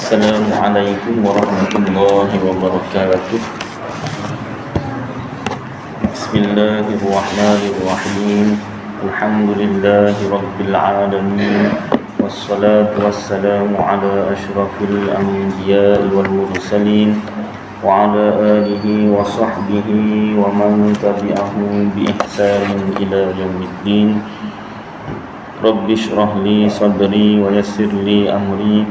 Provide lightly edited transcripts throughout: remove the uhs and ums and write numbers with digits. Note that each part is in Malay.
Assalamualaikum warahmatullahi wabarakatuh. Bismillahirrahmanirrahim. Alhamdulillahi rabbil alamin. Wassalatu wassalamu ala asyrafil anbiya'i wal mursalin wa ala alihi wa sahbihi wa man tabi'ahum bi ihsanin ila yaumiddin. Rabbi shrah li sadri wa yassir li amri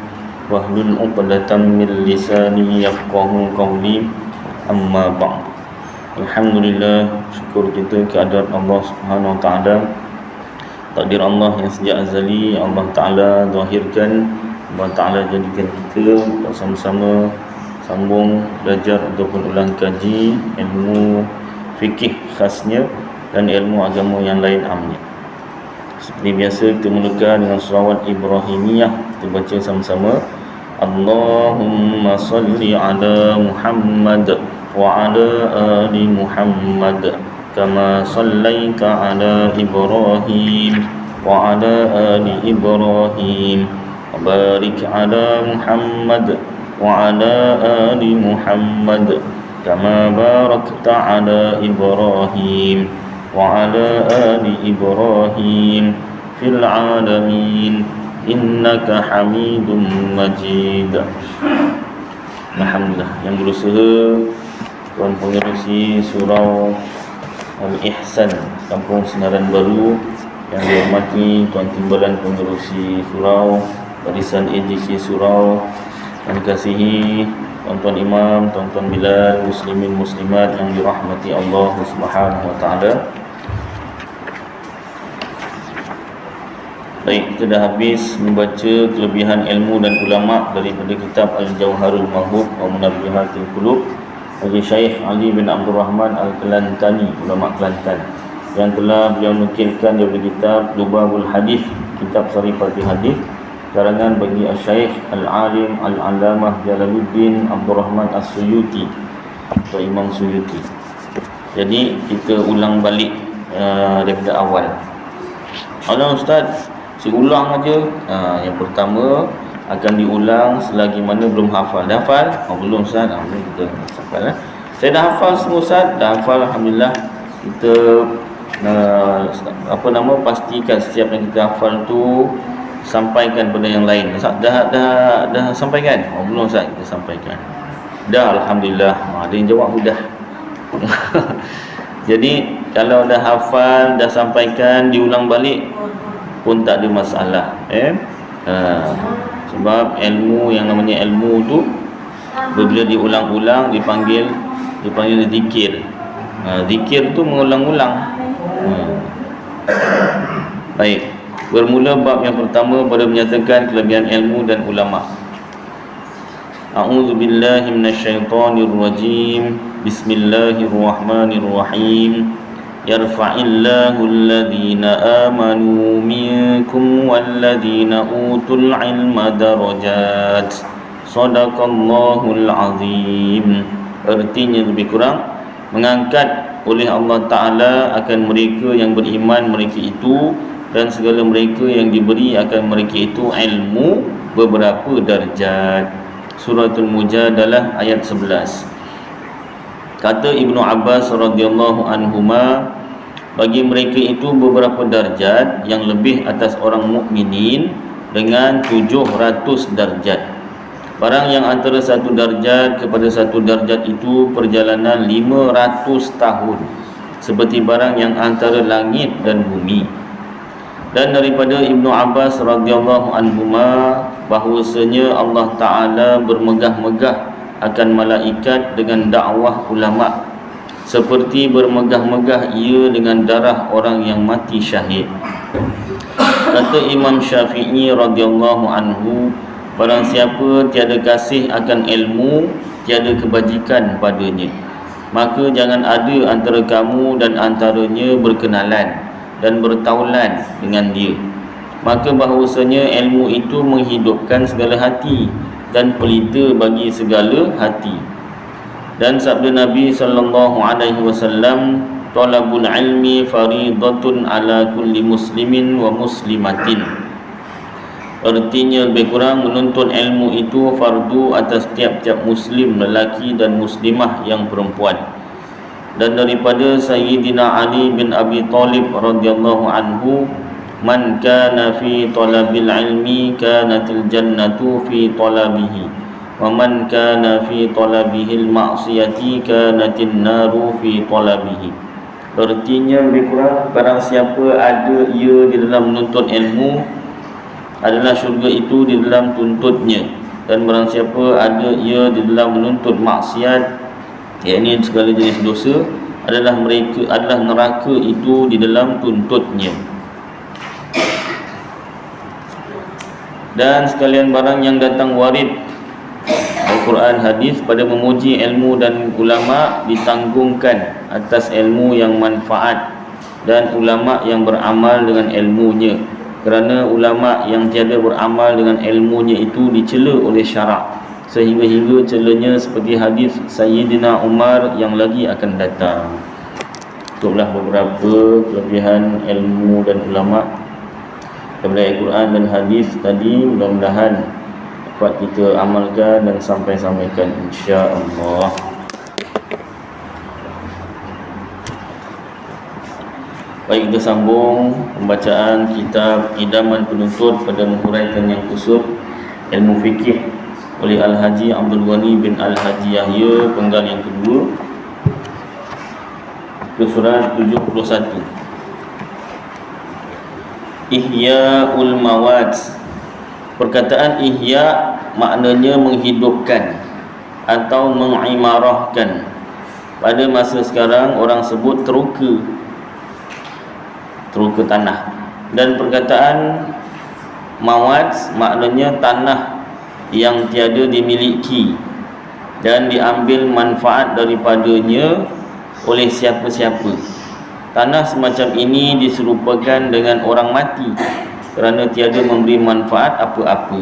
wahlul 'uqdatam min lisani yafqahu qawli. Amma ba'd. Alhamdulillah, syukur kita kehadirat Allah Subhanahu wa taala. Takdir Allah yang sejak azali Allah taala zahirkan, Allah taala jadikan kita bersama-sama sambung belajar ataupun ulang kaji ilmu fikih khasnya dan ilmu agama yang lain amnya. Seperti biasa kita mulakan dengan selawat Ibrahimiyah. Kita baca sama-sama. Allahumma salli ala Muhammad wa ala ali Muhammad kama sallaita ala Ibrahim wa ala ali Ibrahim wa barik ala Muhammad wa ala ali Muhammad kama barakta ala Ibrahim wa ala ali Ibrahim fil alamin innaka hamidum majid. Alhamdulillah, yang berusaha Tuan Pengerusi Surau Al-Ihsan Kampung Senaran Baru, yang dihormati Tuan Timbalan Pengerusi Surau, Barisan AJK Surau, yang dikasihi tuan-tuan imam, tuan-tuan bilal, muslimin muslimat yang dirahmati Allah Subhanahu wa taala. Baik, kita dah habis membaca kelebihan ilmu dan ulama daripada kitab Al-Jawharul Mahbub wa Munabbihatul Qulub bagi Syekh Ali bin Abdul Rahman Al-Kelantani, ulama Kelantan, yang telah beliau nukilkan daripada kitab Lubabul Hadis, kitab Sarifati Hadis, karangan bagi Syekh Al-Alim Al-Alamah Jalaluddin Abdul Rahman As-Suyuti atau Imam Suyuti. Jadi kita ulang balik daripada awal. Allah Ustaz, saya ulang aja. Yang pertama akan diulang selagi mana belum hafal. Dah hafal? Belum Ustaz. Belum, kita hafal. Saya dah hafal semua Ustaz. Dah hafal, alhamdulillah. Kita pastikan setiap yang kita hafal tu sampaikan pada yang lain. Ustaz, dah sampaikan? Belum Ustaz, kita sampaikan. Dah, alhamdulillah. Ada yang jawab dah. Jadi kalau dah hafal, dah sampaikan, diulang balik pun tak ada masalah. Sebab ilmu yang namanya ilmu tu bila diulang-ulang dipanggil zikir. Zikir tu mengulang-ulang. Baik, bermula bab yang pertama pada menyatakan kelebihan ilmu dan ulama. A'udzubillahi minasyaitonirrajim. Bismillahirrahmanirrahim. Yarfa'illahu alladhina amanu minkum walladhina utul ilma darajat. Sadaqallahul azim. Artinya lebih kurang, mengangkat oleh Allah Ta'ala akan mereka yang beriman mereka itu, dan segala mereka yang diberi akan mereka itu ilmu beberapa darjat. Suratul Mujadalah ayat 11. Kata Ibnu Abbas radhiyallahu anhuma, bagi mereka itu beberapa darjat yang lebih atas orang mukminin dengan 700 darjat. Barang yang antara satu darjat kepada satu darjat itu perjalanan 500 tahun, seperti barang yang antara langit dan bumi. Dan daripada Ibnu Abbas radhiyallahu anhuma bahwasanya Allah Ta'ala bermegah-megah akan malaikat dengan dakwah ulama, seperti bermegah-megah ia dengan darah orang yang mati syahid. Kata Imam Syafi'i radhiyallahu anhu, barang siapa tiada kasih akan ilmu, tiada kebajikan padanya, maka jangan ada antara kamu dan antaranya berkenalan dan bertaulan dengan dia. Maka bahawasanya ilmu itu menghidupkan segala hati dan pelita bagi segala hati. Dan sabda Nabi sallallahu alaihi wasallam, talabul ilmi faridatun ala kulli muslimin wa muslimatin. Artinya lebih kurang menuntut ilmu itu fardu atas tiap-tiap muslim lelaki dan muslimah yang perempuan. Dan daripada Sayyidina Ali bin Abi Talib radhiyallahu anhu, man kana fi talabil ilmi kanatil jannatu fi talabihi, wa man kana fi talabihil ma'siyati kanatin naru fi talabihi. Artinya lebih kurang, barang siapa ada ia di dalam menuntut ilmu, adalah syurga itu di dalam tuntutnya, dan barang siapa ada ia di dalam menuntut maksiat, yakni segala jenis dosa, adalah neraka itu di dalam tuntutnya. Dan sekalian barang yang datang warid Al-Quran, hadis pada memuji ilmu dan ulama ditanggungkan atas ilmu yang manfaat dan ulama yang beramal dengan ilmunya, kerana ulama yang tiada beramal dengan ilmunya itu dicela oleh syarak, sehingga celanya seperti hadis Sayyidina Umar yang lagi akan datang. Itulah beberapa kelebihan ilmu dan ulama daripada Al-Quran dan hadis tadi. Mudah-mudahan dapat kita amalkan dan sampaikan insya-Allah. Baik, kita sambung pembacaan kitab Idaman Penuntut pada menghuraikan yang kusut ilmu fikih oleh Al-Haji Abdul Ghani bin Al-Haji Yahya, penggal yang kedua, ke surat 71. Ihya'ul Mawad. Perkataan ihya maknanya menghidupkan atau mengimarahkan. Pada masa sekarang orang sebut teroka tanah. Dan perkataan mawad maknanya tanah yang tiada dimiliki dan diambil manfaat daripadanya oleh siapa-siapa. Tanah semacam ini diserupakan dengan orang mati kerana tiada memberi manfaat apa-apa.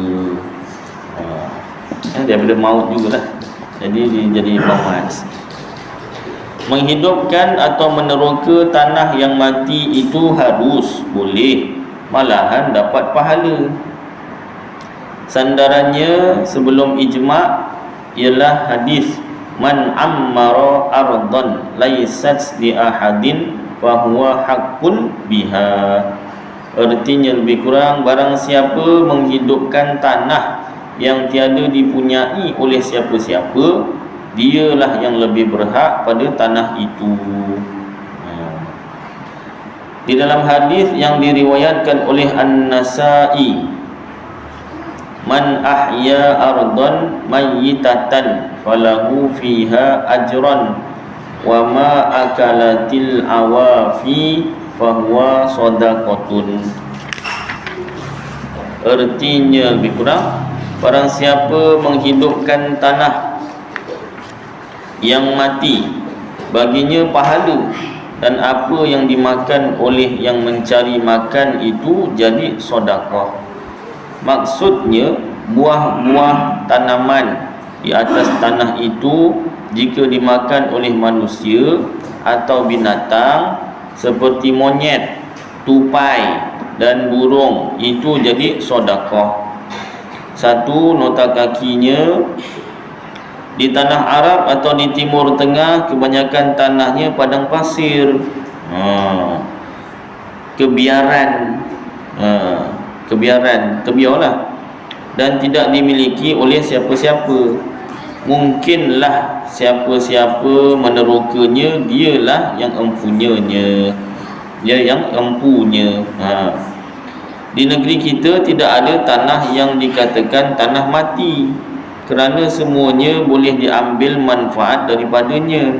Daripada maut jugalah. Jadi dia jadi mawad. Menghidupkan atau meneroka tanah yang mati itu harus, boleh, malahan dapat pahala. Sandarannya sebelum ijma' ialah hadis man ammara ardan laysat li ahadin fa huwa haqqun biha. Artinya lebih kurang, barang siapa menghidupkan tanah yang tiada dipunyai oleh siapa-siapa, dialah yang lebih berhak pada tanah itu. Di dalam hadis yang diriwayatkan oleh An-Nasa'i, man ahya ardan mayyitatan falahu fiha ajran wa ma akalatil awafi fahuwa sadaqatun. Artinya lebih kurang, barang siapa menghidupkan tanah yang mati, baginya pahala, dan apa yang dimakan oleh yang mencari makan itu jadi sedekah. Maksudnya buah-buah tanaman di atas tanah itu jika dimakan oleh manusia atau binatang seperti monyet, tupai dan burung, itu jadi sedekah. Satu, nota kakinya, di tanah Arab atau di Timur Tengah kebanyakan tanahnya padang pasir, kebiarlah, dan tidak dimiliki oleh siapa-siapa. Mungkinlah siapa-siapa menerokanya, dialah yang empunyanya, dia yang empunya. Di negeri kita tidak ada tanah yang dikatakan tanah mati, kerana semuanya boleh diambil manfaat daripadanya.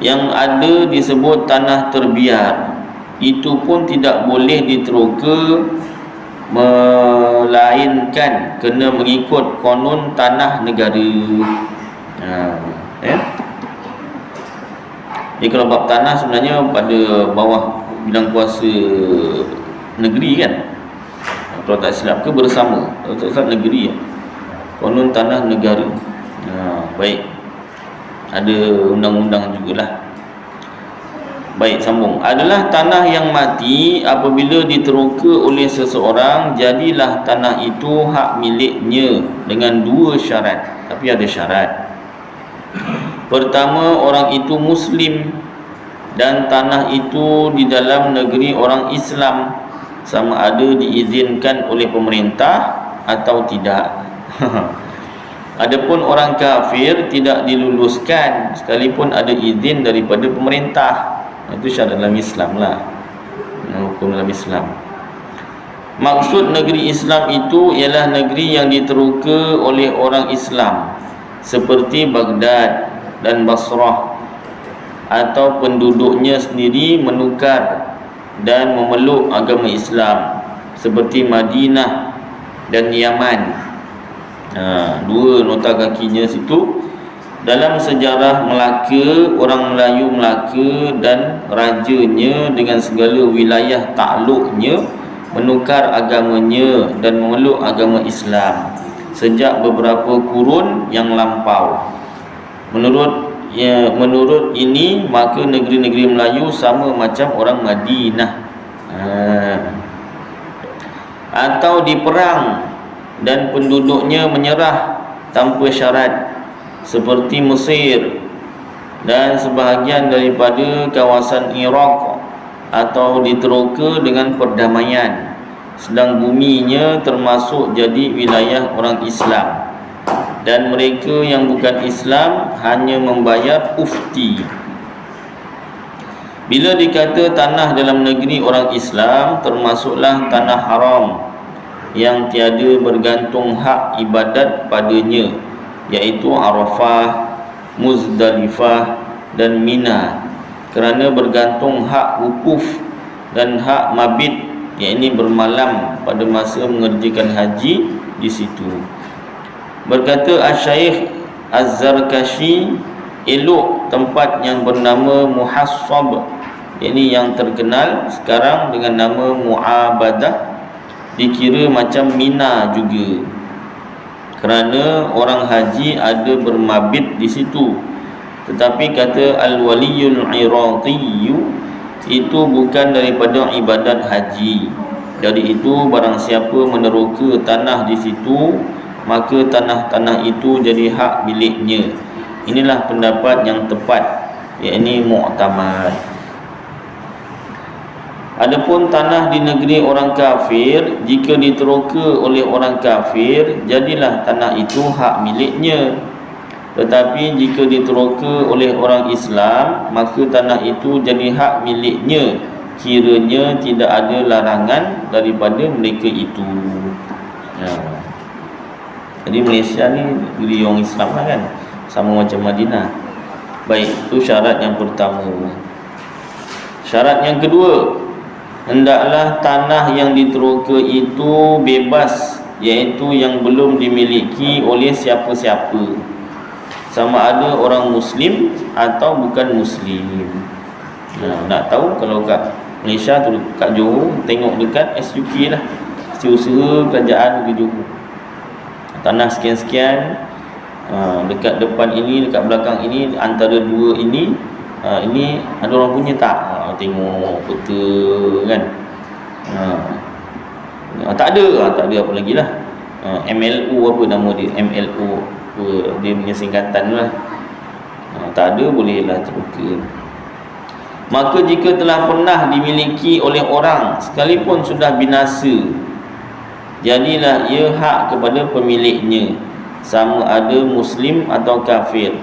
Yang ada disebut tanah terbiar, itu pun tidak boleh diteroka, melainkan kena mengikut konon tanah negara. Jadi kalau bab tanah sebenarnya pada bawah bidang kuasa negeri kan, kalau tak silap ke bersama, kalau tak silap negeri ya. Konon tanah negara. Baik, ada undang-undang jugalah. Baik, sambung. Adalah tanah yang mati apabila diteroka oleh seseorang, jadilah tanah itu hak miliknya dengan dua syarat. Tapi ada syarat. Pertama, orang itu Muslim dan tanah itu di dalam negeri orang Islam, sama ada diizinkan oleh pemerintah atau tidak. Adapun orang kafir tidak diluluskan sekalipun ada izin daripada pemerintah. Itu syarat dalam Islam lah, hukum dalam Islam. Maksud negeri Islam itu ialah negeri yang diteroka oleh orang Islam, seperti Baghdad dan Basrah, atau penduduknya sendiri menukar dan memeluk agama Islam, seperti Madinah dan Yaman. Dua nota kakinya situ. Dalam sejarah Melaka, orang Melayu Melaka dan rajanya dengan segala wilayah takluknya menukar agamanya dan memeluk agama Islam sejak beberapa kurun yang lampau. Menurut ini, maka negeri-negeri Melayu sama macam orang Madinah, atau diperang dan penduduknya menyerah tanpa syarat, seperti Mesir dan sebahagian daripada kawasan Iraq, atau diteroka dengan perdamaian sedang buminya termasuk jadi wilayah orang Islam dan mereka yang bukan Islam hanya membayar ufti. Bila dikata tanah dalam negeri orang Islam, termasuklah tanah haram yang tiada bergantung hak ibadat padanya, iaitu Arafah, Muzdalifah dan Mina, kerana bergantung hak wukuf dan hak mabit, iaitu bermalam pada masa mengerjakan haji di situ. Berkata Asy-Syaikh Az-Zarkashi, elok tempat yang bernama Muhassab, iaitu yang terkenal sekarang dengan nama Mu'abadah, dikira macam Mina juga, kerana orang haji ada bermabit di situ. Tetapi kata Al-Waliyul Iraqiyyu, itu bukan daripada ibadat haji. Jadi itu barang siapa meneroka tanah di situ, maka tanah-tanah itu jadi hak miliknya. Inilah pendapat yang tepat, iaitu mu'tamad. Adapun tanah di negeri orang kafir, jika diteroka oleh orang kafir, jadilah tanah itu hak miliknya. Tetapi jika diteroka oleh orang Islam, maka tanah itu jadi hak miliknya, kiranya tidak ada larangan daripada mereka itu. Jadi Malaysia ni negeri orang Islam lah kan, sama macam Madinah. Baik, itu syarat yang pertama. Syarat yang kedua, hendaklah tanah yang diteroka itu bebas, iaitu yang belum dimiliki oleh siapa-siapa, sama ada orang Muslim atau bukan Muslim. Nak tahu kalau kat Malaysia tu, kat Johor, tengok dekat SUK lah, Setiausaha Kerajaan Negeri Johor, tanah sekian-sekian, dekat depan ini, dekat belakang ini, antara dua ini, ini ada orang punya tak? Tengok peta kan. Tak ada apa lagi lah. MLU apa nama dia, MLU apa, dia punya singkatan lah. Tak ada, bolehlah teroka. Maka jika telah pernah dimiliki oleh orang sekalipun sudah binasa, jadilah ia hak kepada pemiliknya, sama ada Muslim atau kafir.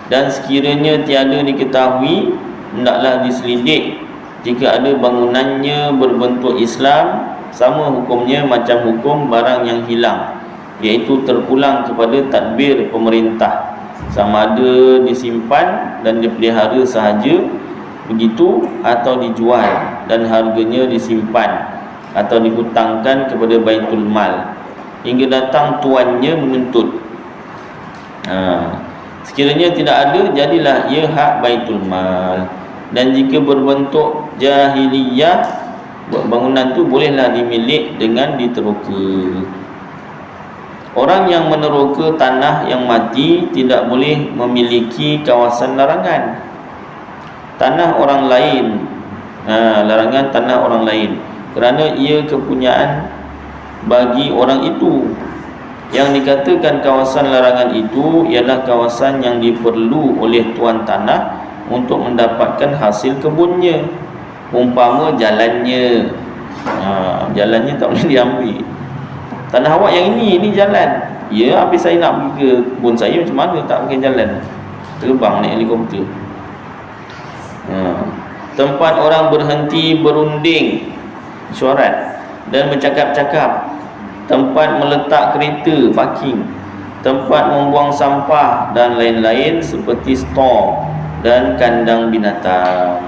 Dan sekiranya tiada diketahui, hendaklah diselidik. Jika ada bangunannya berbentuk Islam, sama hukumnya macam hukum barang yang hilang, iaitu terpulang kepada tadbir pemerintah, sama ada disimpan dan dipelihara sahaja begitu, atau dijual dan harganya disimpan atau dihutangkan kepada Baitul Mal hingga datang tuannya menuntut. Sekiranya tidak ada, jadilah ia hak Baitul Mal. Dan jika berbentuk jahiliyah, bangunan tu bolehlah dimilik dengan diteroka. Orang yang meneroka tanah yang mati tidak boleh memiliki kawasan larangan. tanah orang lain. Larangan tanah orang lain kerana ia kepunyaan bagi orang itu. Yang dikatakan kawasan larangan itu ialah kawasan yang diperlu oleh tuan tanah untuk mendapatkan hasil kebunnya. Umpama jalannya, jalannya tak boleh diambil. Tanah awak yang ini jalan. Ya, habis saya nak pergi ke kebun saya, macam mana tak pakai jalan? Terbang naik helikopter. Tempat orang berhenti berunding mesyuarat dan bercakap-cakap. Tempat meletak kereta, parking. Tempat membuang sampah dan lain-lain seperti stor dan kandang binatang.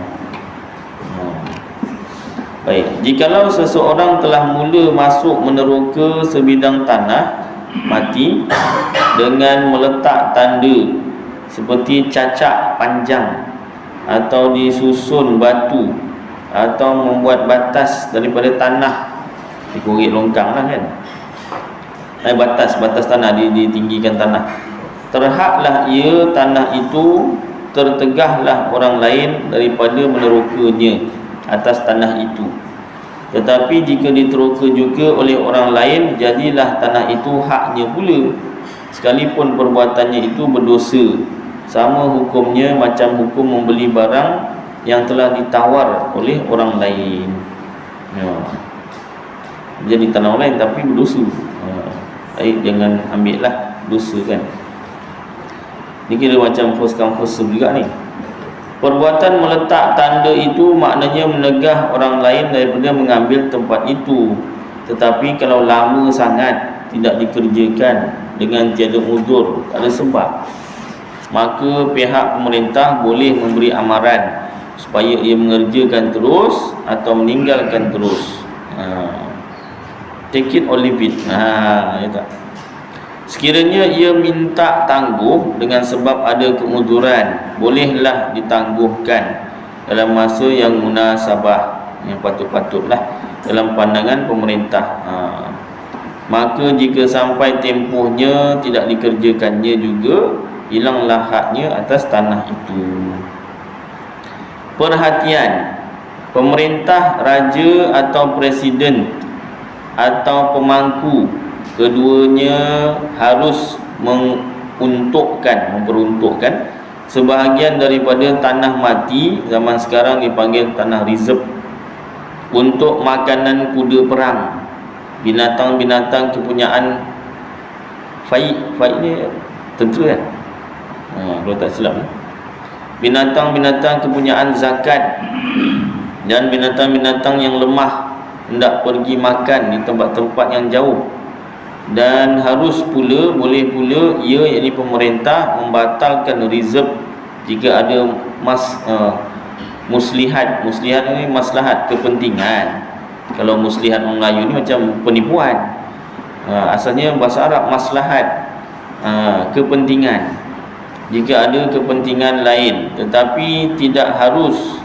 Baik, jikalau seseorang telah mula masuk meneroka sebidang tanah mati dengan meletak tanda seperti cacak panjang atau disusun batu atau membuat batas daripada tanah, dikorek longkang lah kan, batas tanah, ditinggikan tanah, terhaklah ia tanah itu, tertegahlah orang lain daripada menerokanya atas tanah itu. Tetapi jika diteroka juga oleh orang lain, jadilah tanah itu haknya pula, sekalipun perbuatannya itu berdosa. Sama hukumnya macam hukum membeli barang yang telah ditawar oleh orang lain. Jadi tanah orang lain tapi berdosa. Baik, jangan ambil lah, dosa kan. Ni kira macam first come first serve juga ni. Perbuatan meletak tanda itu maknanya menegah orang lain daripada mengambil tempat itu. Tetapi kalau lama sangat tidak dikerjakan dengan tiada uzur, tak ada sebab, maka pihak pemerintah boleh memberi amaran supaya ia mengerjakan terus atau meninggalkan terus. Take it or leave it. Ya tak? Sekiranya ia minta tangguh dengan sebab ada keuzuran, bolehlah ditangguhkan dalam masa yang munasabah, yang patut-patutlah dalam pandangan pemerintah. Maka jika sampai tempohnya tidak dikerjakannya juga, hilanglah haknya atas tanah itu. Perhatian, pemerintah, raja atau presiden atau pemangku, keduanya harus memperuntukkan sebahagian daripada tanah mati, zaman sekarang dipanggil tanah reserve, untuk makanan kuda perang, binatang-binatang kepunyaan Faik ni tentera kan? Kalau tak silap, binatang-binatang kepunyaan zakat dan binatang-binatang yang lemah hendak pergi makan di tempat-tempat yang jauh. Dan harus pula, boleh pula ia, yakni pemerintah, membatalkan reserve jika ada muslihat. Muslihat ni maslahat, kepentingan. Kalau muslihat orang Melayu ni macam penipuan. Asalnya bahasa Arab maslahat, kepentingan. Jika ada kepentingan lain, tetapi tidak harus,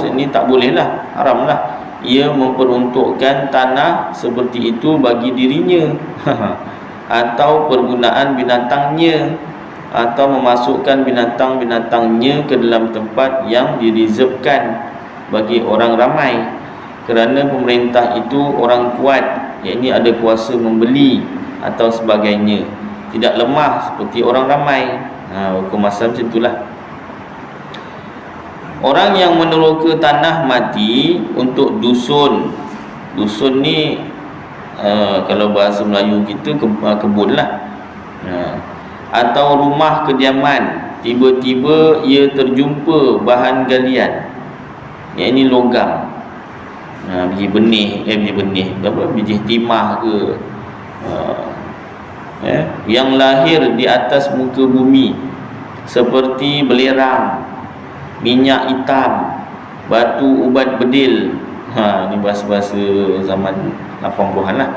ini tak bolehlah, haramlah ia memperuntukkan tanah seperti itu bagi dirinya atau pergunaan binatangnya, atau memasukkan binatang-binatangnya ke dalam tempat yang direservekan bagi orang ramai, kerana pemerintah itu orang kuat, yakni ada kuasa membeli atau sebagainya, tidak lemah seperti orang ramai. Hukum asal macam itulah. Orang yang meneroka tanah mati untuk dusun ni, kalau bahasa Melayu kita kebun lah, atau rumah kediaman, tiba-tiba ia terjumpa bahan galian, iaitu logam, biji benih, biji timah ke, yang lahir di atas muka bumi, seperti belerang, minyak hitam, batu ubat bedil, ni bahasa-bahasa zaman 80-an lah,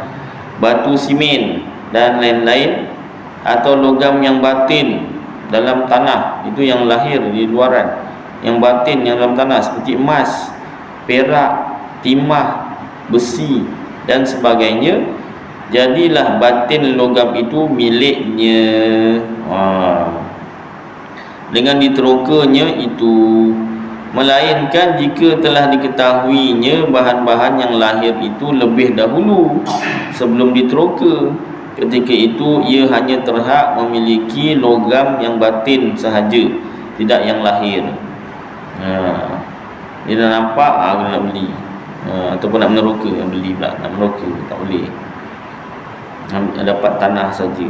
batu simen dan lain-lain, atau logam yang batin dalam tanah, itu yang lahir di luaran, yang batin yang dalam tanah, seperti emas, perak, timah, besi dan sebagainya, jadilah batin logam itu miliknya. Dengan diterokanya itu, melainkan jika telah diketahuinya bahan-bahan yang lahir itu lebih dahulu sebelum diteroka. Ketika itu ia hanya terhak memiliki logam yang batin sahaja, tidak yang lahir. Dia dah nampak, dia nak beli, ataupun nak meneroka, beli pula, nak meneroka tak boleh, dapat tanah saja.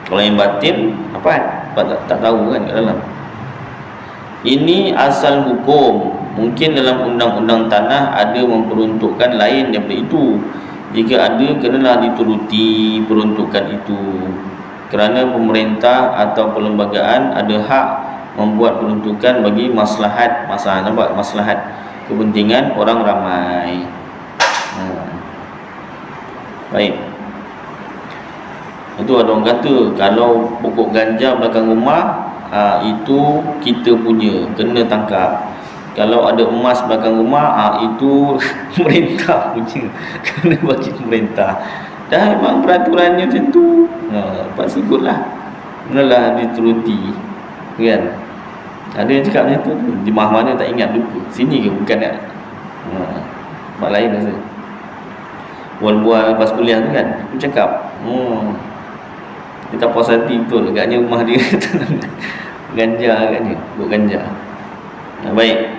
Kalau yang batin apa tak tahu kan kat dalam. Ini asal hukum. Mungkin dalam undang-undang tanah ada memperuntukkan lain daripada itu. Jika ada, kenalah dituruti peruntukan itu, kerana pemerintah atau perlembagaan ada hak membuat peruntukan bagi maslahat, nampak, maslahat kepentingan orang ramai. Baik. Itu ada orang kata kalau pokok ganja belakang rumah, itu kita punya, kena tangkap. Kalau ada emas belakang rumah, itu pemerintah punya, kena bagi pemerintah. Dah memang peraturannya macam tu, lepas ikutlah, kenalah dituruti, kan? Ada yang cakap macam tu, di mana tak ingat, lupa. Sini ke bukan nak tempat lain rasa. Bual-bual lepas kuliah tu kan, aku cakap kita puas hati betul, agaknya rumah dia ganja agaknya, buat ganja. Baik,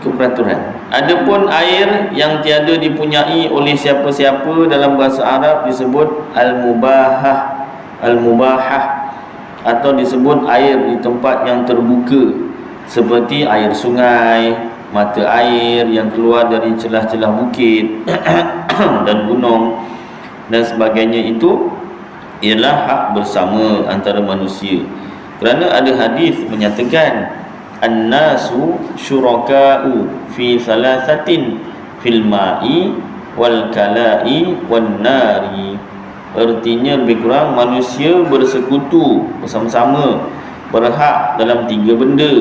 itu peraturan. Adapun air yang tiada dipunyai oleh siapa-siapa dalam bahasa Arab disebut al-mubahah, atau disebut air di tempat yang terbuka, seperti air sungai, mata air yang keluar dari celah-celah bukit dan gunung dan sebagainya. Itu ialah hak bersama antara manusia, kerana ada hadis menyatakan an-nasu syuraka'u fi thalathatin fil ma'i wal kala'i wan nari. Artinya lebih kurang manusia bersekutu bersama-sama, berhak dalam 3 benda: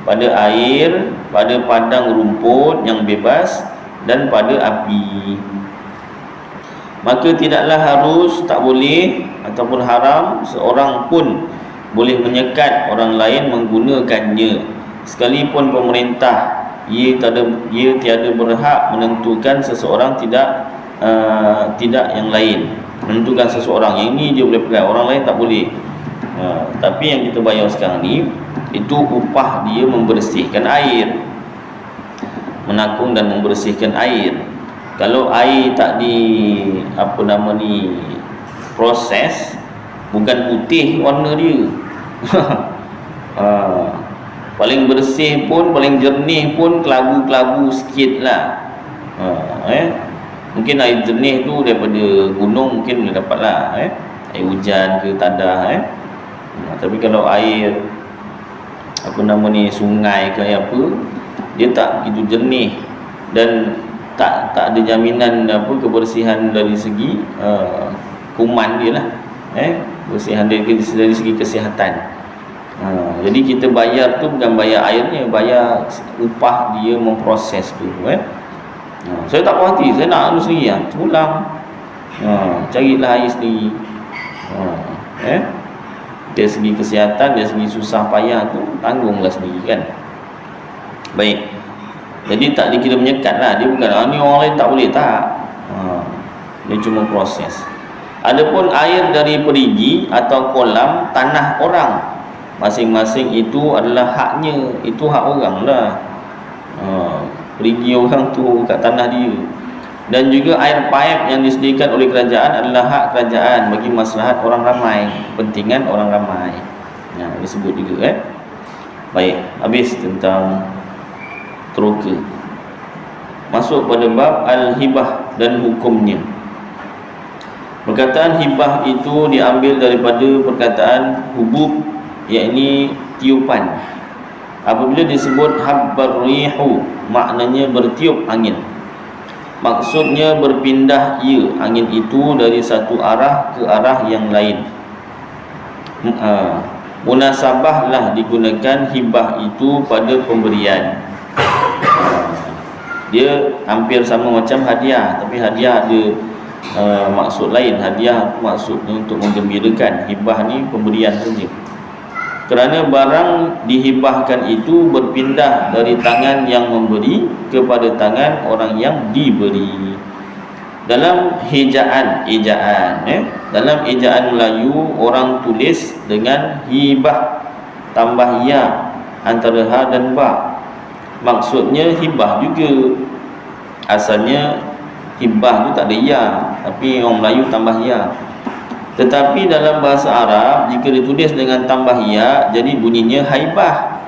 pada air, pada padang rumput yang bebas, dan pada api. Maka tidaklah harus, tak boleh ataupun haram seorang pun boleh menyekat orang lain menggunakannya, sekalipun pemerintah. Ia tiada berhak menentukan seseorang tidak yang lain, menentukan seseorang yang ini dia boleh pakai, orang lain tak boleh. Tapi yang kita bayar sekarang ni, itu upah dia membersihkan air, menakung dan membersihkan air. Kalau air tak proses, bukan putih warna dia paling bersih pun, paling jernih pun kelabu-kelabu sikit lah. Mungkin air jernih tu daripada gunung mungkin boleh dapat lah, air hujan ke tadah. Tapi kalau air sungai ke apa, dia tak begitu jernih dan tak ada jaminan kebersihan dari segi kuman dia lah, kebersihan dari segi kesihatan. Jadi kita bayar tu bukan bayar airnya, bayar upah dia memproses tu. Saya tak puas hati, saya nak sendiri, pulang carilah air sendiri. Dari segi kesihatan, dari segi susah payah tu tanggunglah sendiri kan. Baik, jadi tak dikira menyekat lah. Dia bukan ni orang lain tak boleh, tak. Dia cuma proses. Adapun air dari perigi atau kolam tanah orang, masing-masing itu adalah haknya, itu hak orang lah. Perigi orang tu kat tanah dia. Dan juga air paip yang disediakan oleh kerajaan adalah hak kerajaan bagi maslahat orang ramai, kepentingan orang ramai. Disebut juga Baik, habis tentang teroka. Masuk pada bab al-hibah dan hukumnya. Perkataan hibah itu diambil daripada perkataan hubub, yakni tiupan. Apabila disebut habbar rihu, maknanya bertiup angin. Maksudnya berpindah ia, angin itu, dari satu arah ke arah yang lain. Munasabahlah digunakan hibah itu pada pemberian. Dia hampir sama macam hadiah, tapi hadiah ada maksud lain. Hadiah maksudnya untuk menggembirakan, hibah ni pemberian saja. kerana barang dihibahkan itu berpindah dari tangan yang memberi kepada tangan orang yang diberi. Dalam ejaan dalam ejaan Melayu orang tulis dengan hibah tambah ya antara ha dan ba. Maksudnya hibah juga. Asalnya hibah tu tak ada ya, tapi orang Melayu tambah ya. Tetapi dalam bahasa Arab jika ditulis dengan tambah ya, jadi bunyinya haibah.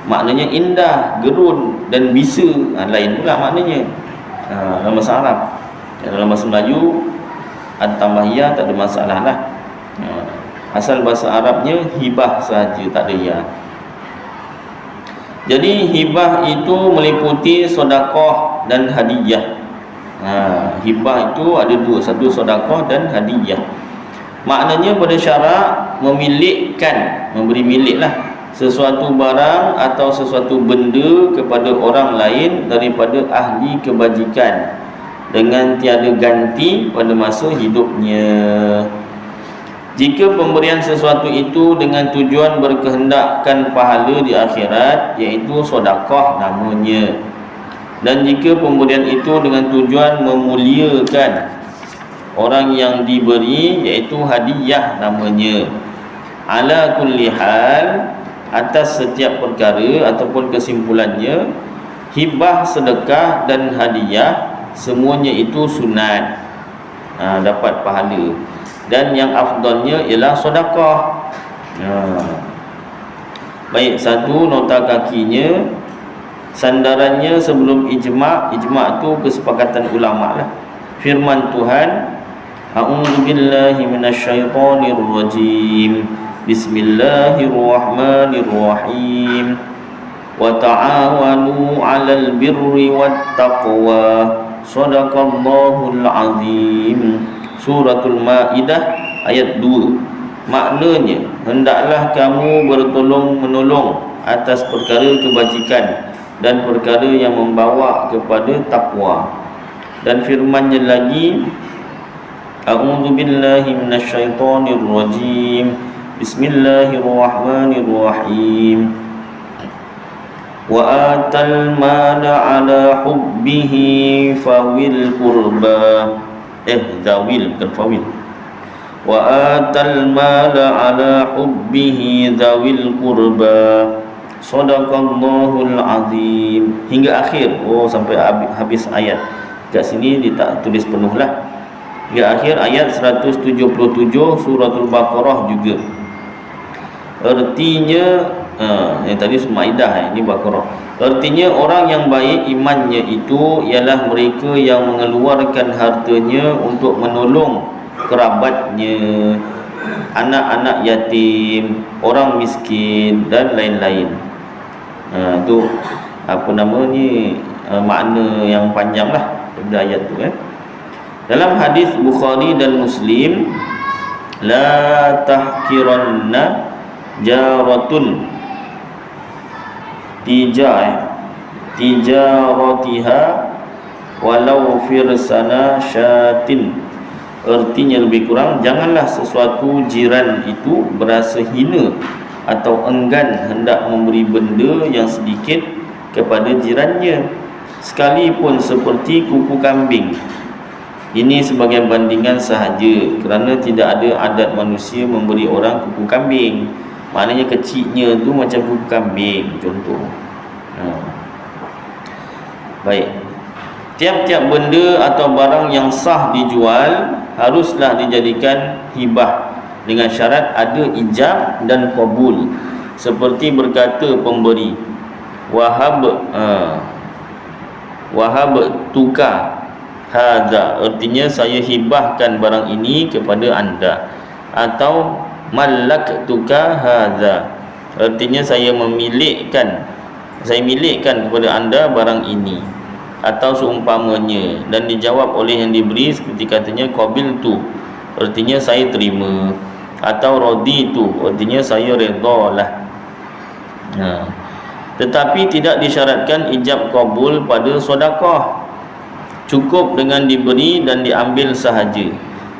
Maknanya indah, gerun dan bisa. Lain pula maknanya dalam bahasa Arab. Dalam bahasa Melayu ada tambah ya, tak ada masalah lah. Asal bahasa Arabnya hibah sahaja, tak ada ya. Jadi hibah itu meliputi sedekah dan hadiah. Hibah itu ada dua, satu sedekah dan hadiah. Maknanya pada syarak memilikkan, memberi milik lah sesuatu barang atau sesuatu benda kepada orang lain daripada ahli kebajikan dengan tiada ganti pada masa hidupnya. Jika pemberian sesuatu itu dengan tujuan berkehendakkan pahala di akhirat, iaitu sedekah namanya. Dan jika pemberian itu dengan tujuan memuliakan orang yang diberi, iaitu hadiah namanya. Ala kulli hal, atas setiap perkara ataupun kesimpulannya, hibah, sedekah dan hadiah semuanya itu sunat, dapat pahala. Dan yang afdalnya ialah sedekah. Baik, satu, nota kakinya, sandarannya sebelum ijma'. Ijma' tu kesepakatan ulama lah. Firman Tuhan, a'udzu billahi minasyaitonir rajim. Bismillahirrahmanirrahim. Wa ta'awanu 'alal birri wat taqwa. Shadaqallahul azim. Suratul Maidah ayat 2. Maknanya, hendaklah kamu bertolong-menolong atas perkara kebajikan dan perkara yang membawa kepada takwa. Dan firman-Nya lagi, a'udzu billahi minasyaitonir rajim. Bismillahirrahmanirrahim. Wa atal mala ala hubbihi fawil qurba. Zawil bukan fawil. Wa atal mala ala hubbihi zawil qurba. Shadaqallahul azim. Hingga akhir. Sampai habis ayat. Kat sini dia tak tulis penuh lah. Hingga akhir ayat 177 suratul Baqarah juga. Artinya yang tadi Maidah, ini Baqarah. Artinya orang yang baik imannya itu ialah mereka yang mengeluarkan hartanya untuk menolong kerabatnya, anak-anak yatim, orang miskin dan lain-lain. Itu apa nama ni, makna yang panjang lah pada ayat tu. Dalam hadis Bukhari dan Muslim, la tahkiranna jaratun tijaratiha walau firsana syatin. Artinya lebih kurang, janganlah sesuatu jiran itu berasa hina atau enggan hendak memberi benda yang sedikit kepada jirannya, sekalipun seperti kuku kambing. Ini sebagai bandingan sahaja, kerana tidak ada adat manusia memberi orang kuku kambing. Maknanya kecilnya tu macam kuku kambing contoh. Baik, tiap-tiap benda atau barang yang sah dijual haruslah dijadikan hibah dengan syarat ada ijab dan qabul. Seperti berkata pemberi, wahab tukar hadza, artinya saya hibahkan barang ini kepada anda. Atau malak tukar hadza, artinya saya milikkan kepada anda barang ini, atau seumpamanya. Dan dijawab oleh yang diberi seperti katanya qabil tu, artinya saya terima, atau radi tu, artinya saya redalah. Tetapi tidak disyaratkan ijab qabul pada sedekah, cukup dengan diberi dan diambil sahaja.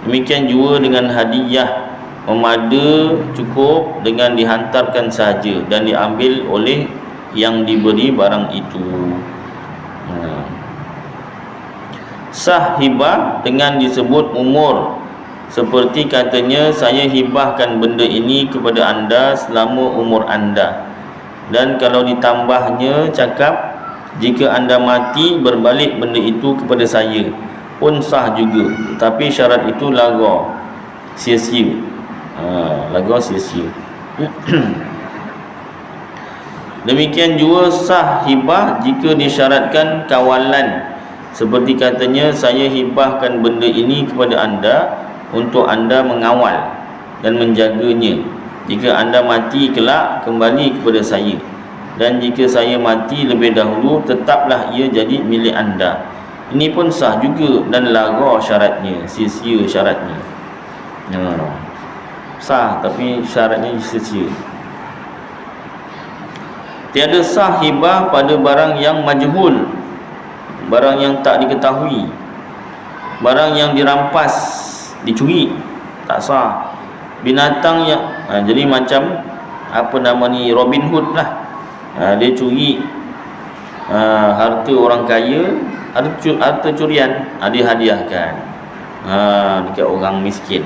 Demikian juga dengan hadiah. memada cukup dengan dihantarkan sahaja dan diambil oleh yang diberi barang itu. Sah hibah dengan disebut umur, seperti katanya, saya hibahkan benda ini kepada anda selama umur anda. Dan kalau ditambahnya cakap, jika anda mati berbalik benda itu kepada saya, pun sah juga. Tapi syarat itu laga, sia-sia. Laga sia-sia. Demikian juga sah hibah jika disyaratkan kawalan, seperti katanya, saya hibahkan benda ini kepada anda untuk anda mengawal dan menjaganya. Jika anda mati kelak, kembali kepada saya. Dan jika saya mati lebih dahulu, tetaplah ia jadi milik anda. Ini pun sah juga dan laga syaratnya, sia-sia syaratnya. Sah tapi syaratnya sia-sia. Tiada sah hibah pada barang yang majhul, barang yang tak diketahui, barang yang dirampas, dicuri, tak sah. Binatang yang jadi macam apa nama ni, Robin Hood lah. Dia curi harta orang kaya, harta curian, dia hadiahkan dekat orang miskin.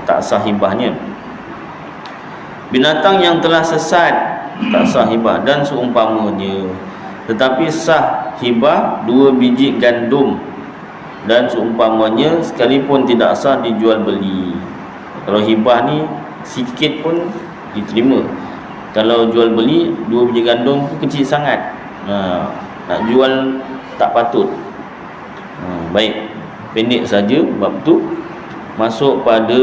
Tak sah hibahnya. Binatang yang telah sesat, tak sah hibah dan seumpamanya. Tetapi sah hibah 2 biji gandum dan seumpamanya, sekalipun tidak sah dijual beli. Kalau hibah ni sikit pun diterima. Kalau jual beli 2 biji gandum tu kecil sangat, nak jual tak patut. Baik, pendek saja bab tu. Masuk pada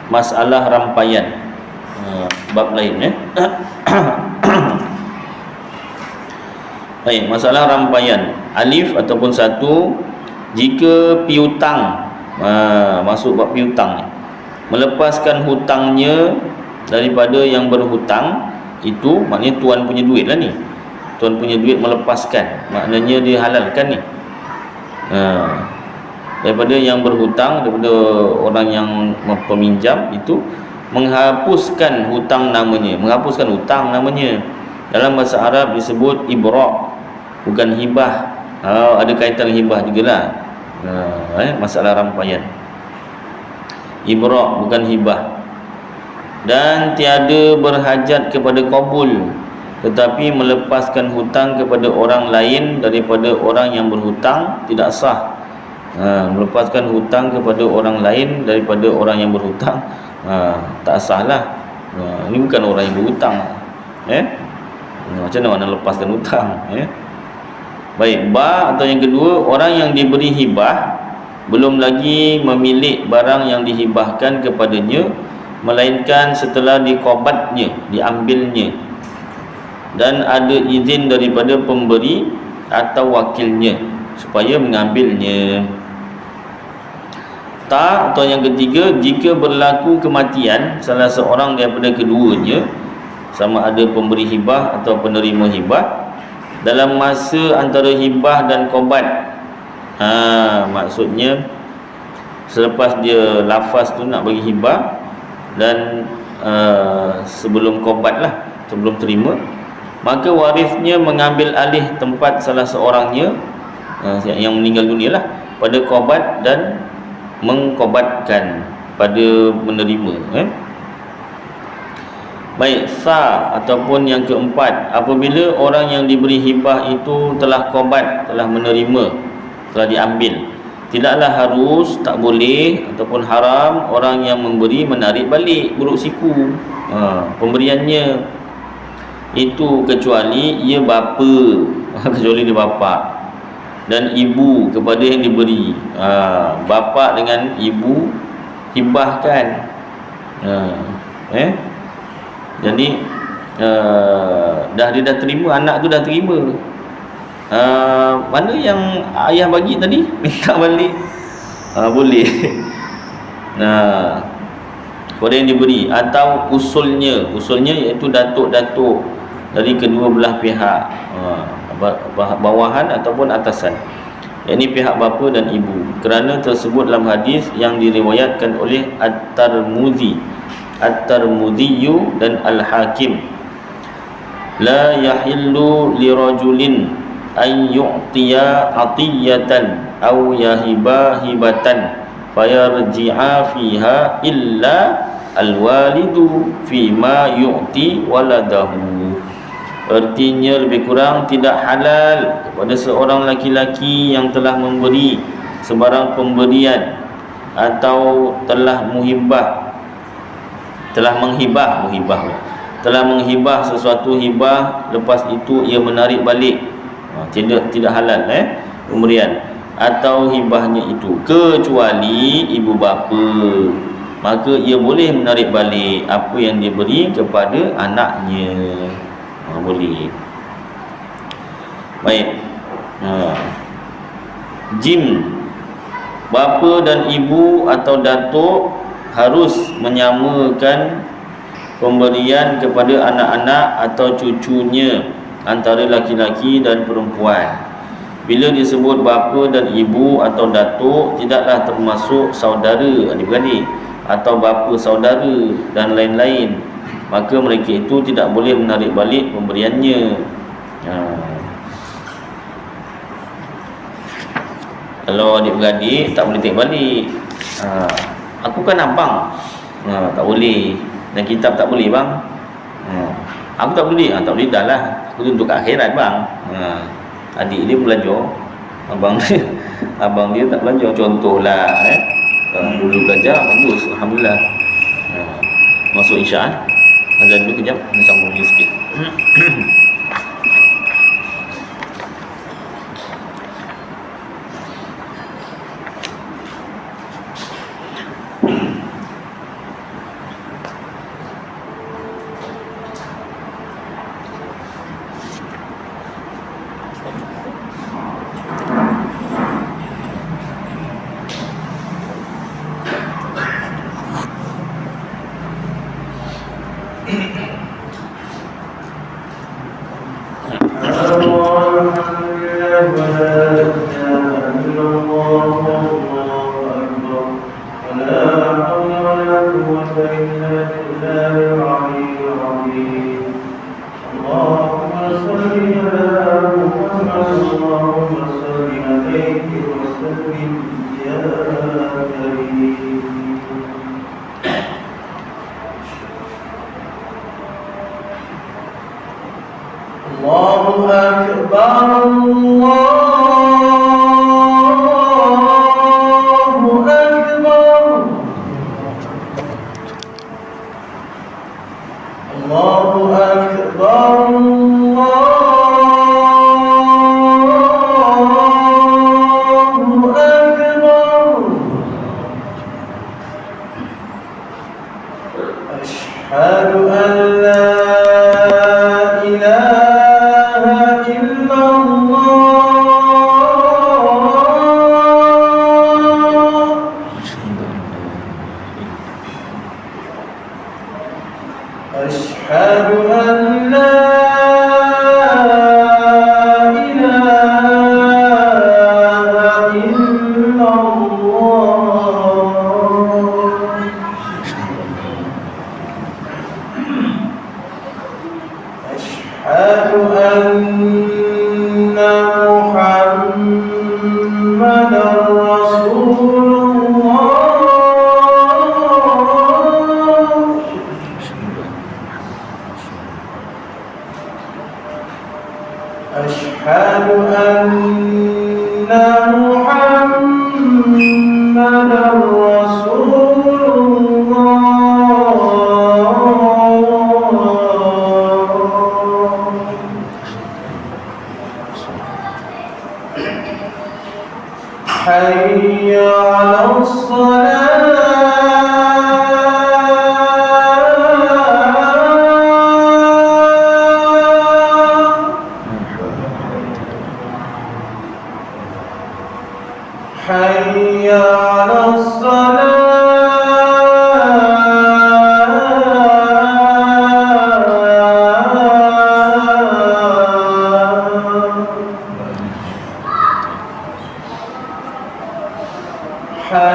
masalah rampaian, bab lain. Baik, masalah rampaian. Alif ataupun 1, jika piutang, masuk bab piutang ni, melepaskan hutangnya daripada yang berhutang, itu maknanya tuan punya duit lah ni. Tuan punya duit melepaskan, maknanya dia halalkan ni. Daripada yang berhutang, daripada orang yang peminjam, itu menghapuskan hutang namanya. Menghapuskan hutang namanya. Dalam bahasa Arab disebut ibra', bukan hibah. Ada kaitan hibah jugalah. Masalah rampaian. Ibra' bukan hibah. Dan tiada berhajat kepada qabul, tetapi melepaskan hutang kepada orang lain daripada orang yang berhutang tidak sah. Melepaskan hutang kepada orang lain daripada orang yang berhutang, tak sah lah. Ini bukan orang yang berhutang. Macam mana nak lepaskan hutang? Baik, ba atau yang kedua, orang yang diberi hibah belum lagi memiliki barang yang dihibahkan kepadanya, melainkan setelah dikobatnya, diambilnya, dan ada izin daripada pemberi atau wakilnya supaya mengambilnya. Ta atau yang ketiga, jika berlaku kematian salah seorang daripada keduanya, sama ada pemberi hibah atau penerima hibah, dalam masa antara hibah dan kobat. Maksudnya selepas dia lafaz tu nak bagi hibah dan sebelum kobat lah, sebelum terima, maka warisnya mengambil alih tempat salah seorangnya, yang meninggal dunia lah, pada kobat dan mengkobatkan pada menerima. Baik, sa ataupun yang keempat, apabila orang yang diberi hibah itu telah kobat, telah menerima, telah diambil, tidaklah harus, tak boleh ataupun haram orang yang memberi menarik balik, buruk siku pemberiannya itu, kecuali ia bapa kecuali dia bapa dan ibu kepada yang diberi. Bapa dengan ibu hibahkan. Jadi dia dah terima, anak tu dah terima. Mana yang ayah bagi tadi minta balik, boleh. Kepada yang diberi atau usulnya iaitu datuk-datuk dari kedua belah pihak, bawahan ataupun atasan. yakni pihak bapa dan ibu, kerana tersebut dalam hadis yang diriwayatkan oleh At-Tirmidzi dan Al-Hakim, la yahillu lirajulin an yu'tiya atiyatan aw yahiba hibatan fayarji'a fiha illa al-walidu fima yu'ti waladahu. Artinya lebih kurang tidak halal kepada seorang laki-laki yang telah memberi sebarang pemberian atau telah menghibah sesuatu hibah, lepas itu ia menarik balik, tidak halal pemberian atau hibahnya itu, kecuali ibu bapa, maka ia boleh menarik balik apa yang dia beri kepada anaknya. Boleh. Baik. Jim, bapa dan ibu atau datuk harus menyamakan pemberian kepada anak-anak atau cucunya antara laki-laki dan perempuan. Bila disebut bapa dan ibu atau datuk, tidaklah termasuk saudara adik-beradik atau bapa saudara dan lain-lain, maka mereka itu tidak boleh menarik balik pemberiannya. Kalau adik-beradik tak boleh tarik balik. Aku kan abang, tak boleh. Dan kitab tak boleh bang. Aku tak boleh. Tak boleh dah lah. Aku tu untuk akhirat bang. Adik dia belajar, abang dia tak belajar. Contohlah dulu belajar bagus, alhamdulillah. Masuk isya. Azan dulu kejap, ni sambung ni sikit.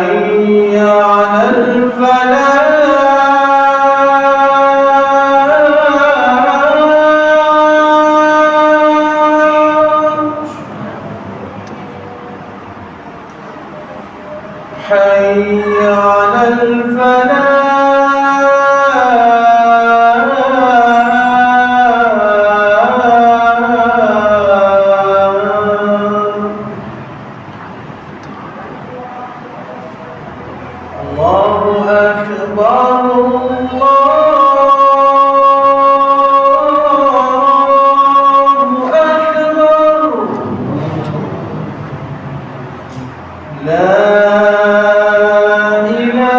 حي على الفلاح حي على الله أكبر الله أكبر لا إله إلا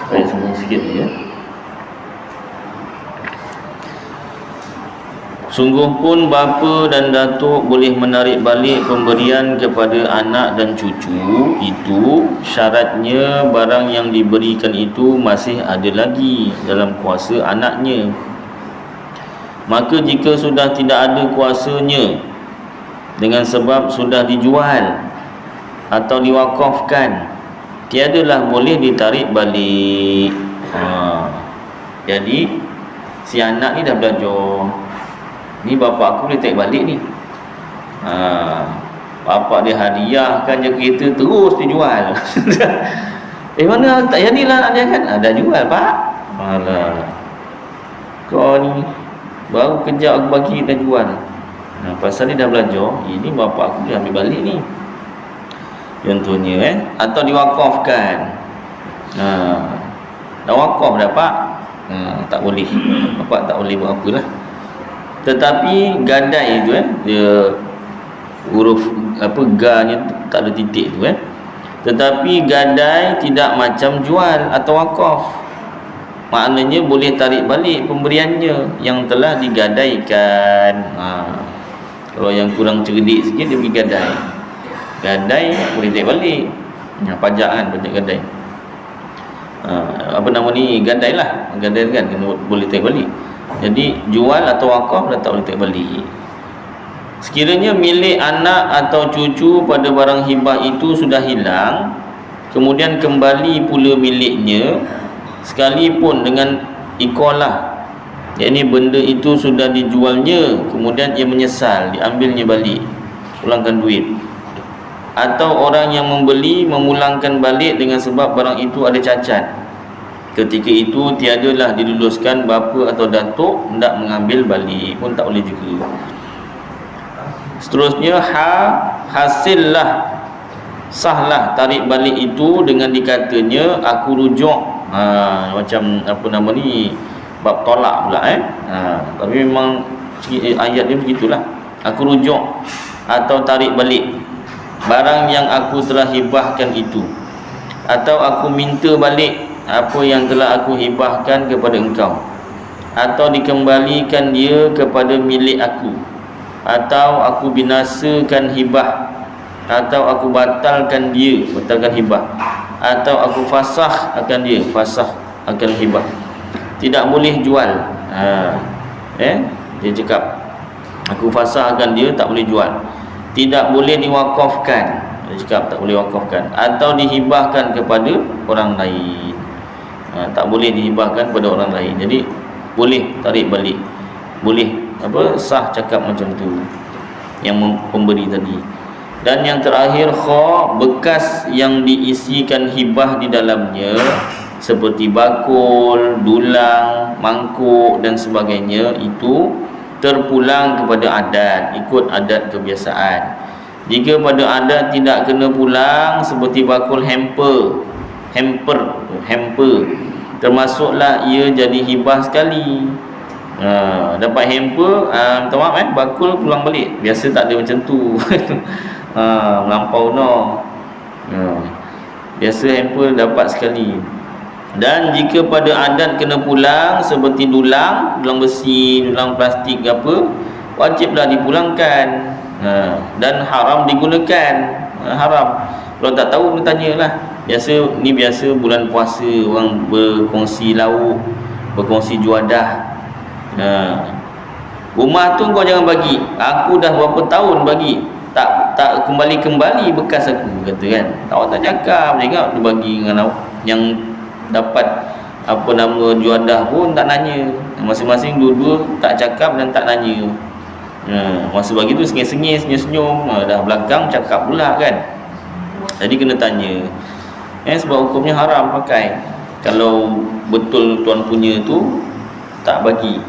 Baik, sambung sikit ya. Sungguh pun bapa dan datuk boleh menarik balik pemberian kepada anak dan cucu itu, syaratnya barang yang diberikan itu masih ada lagi dalam kuasa anaknya. Maka jika sudah tidak ada kuasanya dengan sebab sudah dijual atau diwakafkan, tiadalah boleh ditarik balik. Jadi si anak ni dah belajar, ni bapa aku boleh tarik balik ni. Bapa dia hadiahkan je kereta, terus dijual. Mana tak jadilah nak dia kan? Dah jual pak. Alah, kau ni baru kejap aku bagi dah jual. Pasal dia dah belajar, ini bapa aku dia ambil balik ni. Contohnya atau diwakafkan. Dah wakaf dah pak. Tak boleh. Bapa tak boleh buat apalah. Tetapi gadai tu dia huruf apa ga-nya tak ada titik tu Tetapi gadai tidak macam jual atau wakaf. Maknanya boleh tarik balik pemberiannya yang telah digadaikan. Kalau yang kurang cerdik sikit dia pergi gadai. Gadai boleh tarik balik. Pajak kan, pajak gadai. Apa nama ni, gadai lah. Gadai kan kena boleh tarik balik. Jadi jual atau wakaf dah tak boleh tarik balik. Sekiranya milik anak atau cucu pada barang hibah itu sudah hilang, kemudian kembali pula miliknya, sekalipun dengan ikolah, yakni benda itu sudah dijualnya, kemudian ia menyesal, diambilnya balik, pulangkan duit, atau orang yang membeli memulangkan balik dengan sebab barang itu ada cacat, ketika itu tiadalah diluluskan bapa atau datuk hendak mengambil balik, pun tak boleh juga. Seterusnya hasillah, sahlah tarik balik itu dengan dikatanya aku rujuk. Macam apa nama ni, bab tolak pula tapi memang ayat dia begitulah. Aku rujuk atau tarik balik barang yang aku telah hibahkan itu, atau aku minta balik apa yang telah aku hibahkan kepada engkau, atau dikembalikan dia kepada milik aku, atau aku binasakan hibah, atau aku batalkan dia, batalkan hibah, atau aku fasakh akan dia, fasakh akan hibah. Tidak boleh jual. Dia cakap aku fasakh akan dia, tak boleh jual. Tidak boleh diwakafkan. Dia cakap tak boleh wakafkan, atau dihibahkan kepada orang lain. Tak boleh dihibahkan kepada orang lain. Jadi boleh tarik balik, boleh sah cakap macam tu yang pemberi tadi. Dan yang terakhir, bekas yang diisikan hibah di dalamnya seperti bakul, dulang, mangkuk dan sebagainya itu terpulang kepada adat, ikut adat kebiasaan. Jika pada adat tidak kena pulang, seperti bakul hamper, termasuklah ia jadi hibah sekali. Dapat hamper, minta maaf bakul pulang balik. Biasa tak ada macam tu. Melampau no. Biasa hamper dapat sekali. Dan jika pada adat kena pulang seperti dulang besi, dulang plastik ke apa, wajiblah dipulangkan. Dan haram digunakan. Haram. Kalau tak tahu tanyalah. Biasa bulan puasa orang berkongsi lauk, berkongsi juadah. Rumah tu kau jangan bagi. Aku dah berapa tahun bagi, tak kembali bekas aku, kata kan. Awak tak cakap, tengok dia bagi dengan awak. Yang dapat apa nama juadah pun tak nanya. Masing-masing dua-dua tak cakap dan tak nanya. Masa bagi tu sengih-sengih, senyum-senyum, dah belakang cakap pula kan. Jadi kena tanya. Sebab hukumnya haram pakai. Kalau betul tuan punya tu tak bagi.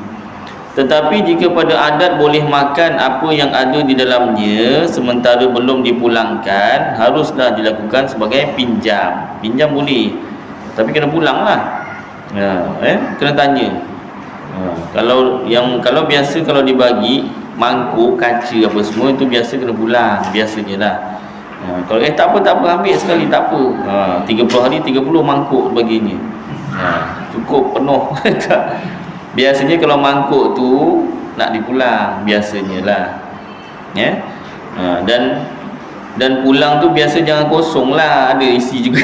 Tetapi jika pada adat boleh makan apa yang ada di dalamnya sementara belum dipulangkan, haruslah dilakukan sebagai pinjam. Pinjam boleh, tapi kena pulang lah. Kena tanya. Kalau biasa kalau dibagi mangkuk, kaca apa semua itu biasa kena pulang, biasanya lah. Kalau tak apa ambil sekali, tak apa. 30 hari 30 mangkuk baginya. Cukup penuh. Biasanya kalau mangkuk tu nak dipulang, biasanya lah. Dan pulang tu biasa jangan kosong lah, ada isi juga.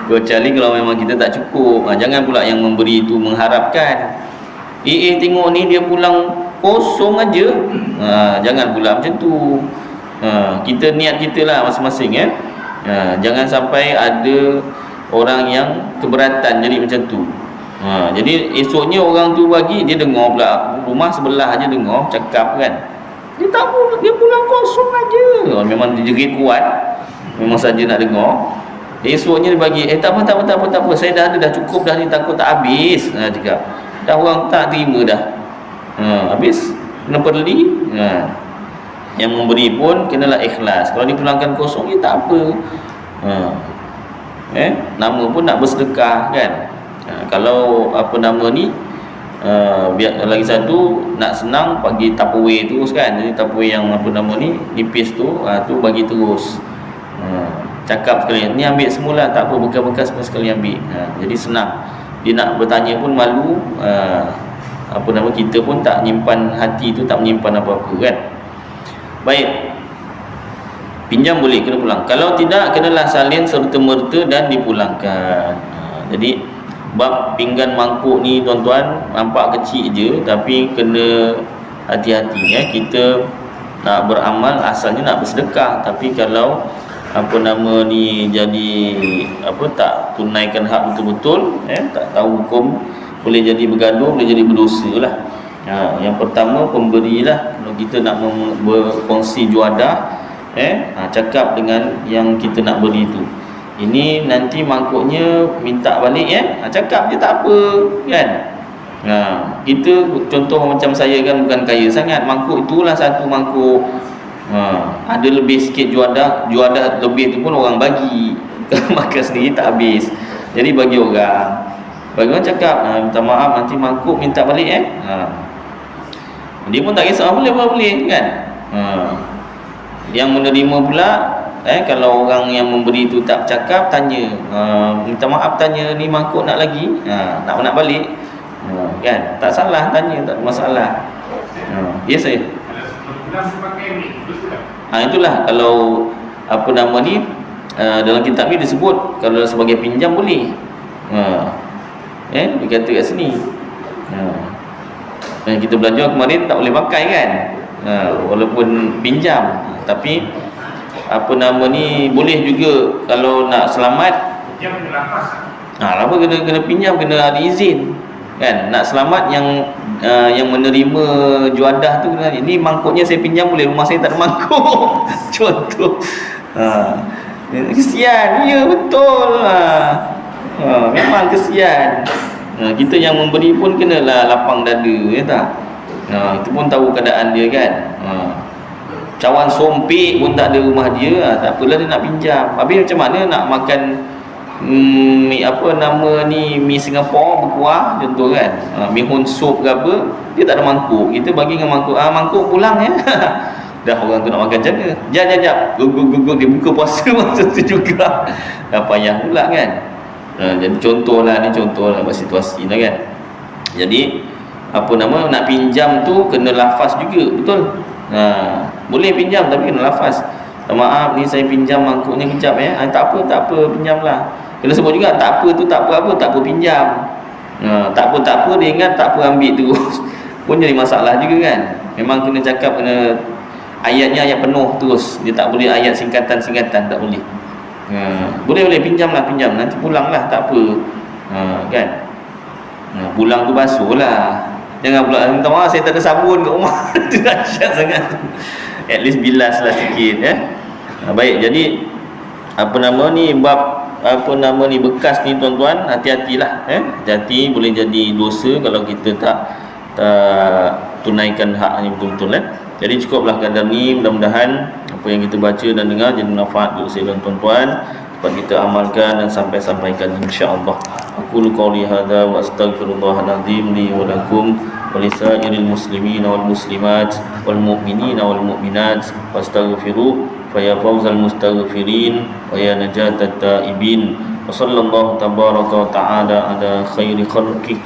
Kecuali kalau memang kita tak cukup. Jangan pula yang memberi tu mengharapkan, tengok ni dia pulang kosong aja. Jangan pula macam tu. Kita niat kita lah masing-masing. Jangan sampai ada orang yang keberatan jadi macam tu. Jadi esoknya orang tu bagi, dia dengar pula rumah sebelah aja dengar cakap kan, dia tak apa, dia pulang kosong aja. Memang dia jerit kuat, memang saja nak dengar. Esoknya dia bagi, tak apa, saya dah cukup dah ni, takut tak habis. Cakap dah, orang tak terima dah. Habis kena peduli. Yang memberi pun kenalah ikhlas. Kalau dipulangkan kosong, tak apa. Nama pun nak bersedekah kan. Kalau apa nama ni, lagi satu nak senang bagi Tupperware tu kan. Jadi Tupperware yang apa nama ni nipis tu, tu bagi terus. Cakap sekali, ni ambil semula, tak apa, bekas-bekas pun sekali ambil. Jadi senang. Dia nak bertanya pun malu. Apa nama, kita pun tak nyimpan hati tu, tak menyimpan apa-apa kan. Baik, pinjam boleh, kena pulang. Kalau tidak, kenalah salin serta-merta dan dipulangkan. Jadi bab pinggan mangkuk ni tuan-tuan nampak kecil je, tapi kena hati-hati. Kita nak beramal asalnya nak bersedekah, tapi kalau apa nama ni jadi tak tunaikan hak betul-betul, tak tahu hukum, boleh jadi bergaduh, boleh jadi berdosa lah. Yang pertama, pemberilah. Kalau kita nak berkongsi juadah, cakap dengan yang kita nak beri tu, ini nanti mangkuknya minta balik cakap je tak apa kan. Kita contoh macam saya kan, bukan kaya sangat, mangkuk itulah satu mangkuk. Ada lebih sikit juadah lebih tu pun orang bagi. Kalau makan sendiri tak habis, jadi bagi orang. Bagi orang cakap, minta maaf nanti mangkuk minta balik dia pun tak kisah, boleh kan. Yang menerima pula, kalau orang yang memberi tu tak cakap, tanya, minta maaf, tanya ni mangkuk nak lagi, nak balik, kan, tak salah tanya, tak ada masalah. Ya saya. Itulah kalau apa nama ni, dalam kitab ni disebut kalau sebagai pinjam boleh. Dia kata kat sini. Dan kita belajar kemarin tak boleh pakai kan, walaupun pinjam, tapi apa nama ni boleh juga kalau nak selamat. Pinjam kena lapas. Lapa kena pinjam, kena ada izin kan. Nak selamat yang menerima juadah tu kena, ini mangkuknya saya pinjam boleh, rumah saya tak ada mangkuk. Contoh. Kesian, ya betul lah. Memang kesian. Kita yang memberi pun kenalah lapang dada, ya tak? Kita pun tahu keadaan dia kan. Cawan sompik pun tak ada rumah dia, tak apalah dia nak pinjam. Habis macam mana nak makan mi apa nama ni, mi Singapura berkuah contoh kan, mi hun sup ke apa, dia tak ada mangkuk, kita bagi dengan mangkuk, mangkuk pulang ya. Dah orang tu nak makan jaga, jap guguk dia buka puasa masa tu juga, dah payah pula kan. Jadi contohlah ni, contohlah situasi lah kan. Jadi apa nama, nak pinjam tu kena lafaz juga, betul. Boleh pinjam tapi kena lafaz. Maaf ni saya pinjam mangkuknya kejap ya. Tak apa, pinjamlah. Kena sebut juga tak apa tu, tak apa pinjam. Tak apa dia ingat tak apa ambil terus. Pun jadi masalah juga kan. Memang kena cakap, kena ayatnya ayat penuh terus. Dia tak boleh ayat singkatan, tak boleh. Boleh pinjam, nanti pulanglah, tak apa. Kan. Pulang tu basuh lah. Jangan pula minta maaf saya tak ada sabun kat rumah. Itu dahsyat sangat. At least bilas lah sikit ya. Baik, jadi apa nama ni, bab apa nama ni bekas ni tuan-tuan, hati-hatilah hati-hati, boleh jadi dosa kalau kita tak tunaikan hak ni betul-betul Jadi cukuplah kadar ni, mudah-mudahan apa yang kita baca dan dengar jadi manfaat untuk saya dan tuan-tuan, dapat kita amalkan dan sampaikan insya-Allah. Aqulu qawli hadza wa astaghfirullahal azim li wa lakum wa lisairil muslimina wal muslimat wal mu'minina wal mu'minat wastaghfiru fa ya fawzal mustaghfirin wa ya najatat taibin. Wa sallallahu tabaraka wa ta'ala ala khairi khalqi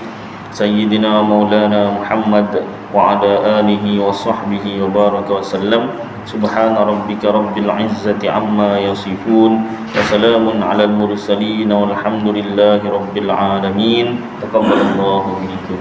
sayyidina maulana Muhammad wa ala alihi wa sahbihi wa baraka wa sallam. Subhana rabbika rabbil izzati amma yasifun wa salamun alal mursalin walhamdulillahi rabbil alamin. Taqabbalallahu minkum.